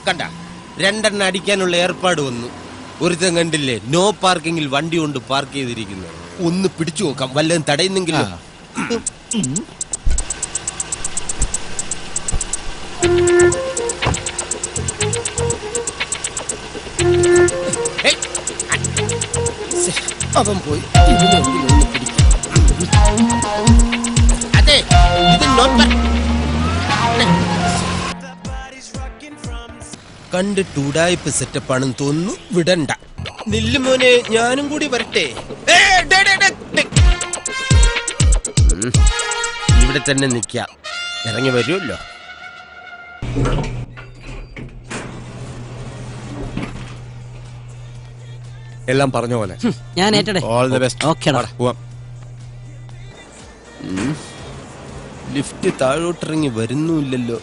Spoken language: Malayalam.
കണ്ട 2 എണ്ണം അടിക്കാനുള്ള ഏർപ്പാട് വന്നു. ഒരുത്തൻ കണ്ടില്ലേ, നോ പാർക്കിങ്ങിൽ വണ്ടി കൊണ്ട് പാർക്ക് ചെയ്തിരിക്കുന്നു. ഒന്ന് പിടിച്ചു നോക്കാം, വല്ലതും തടയുന്നെങ്കിലും. അവൻ പോയി. അതെ, ഇത് കണ്ടിട്ട് ഉടായ്പ സെറ്റപ്പാണെന്ന് തോന്നുന്നു. വിടണ്ട. നില്ലുമോനെ, ഞാനും കൂടി വരട്ടെ. ഇവിടെ തന്നെ നിൽക്കാം, ഇറങ്ങി വരുമല്ലോ. എല്ലാം പറഞ്ഞ പോലെ ഞാൻ ഏറ്റടെ. All the best. ഓക്കേടാ. ലിഫ്റ്റ് താഴോട്ടിറങ്ങി വരുന്നുമില്ലല്ലോ.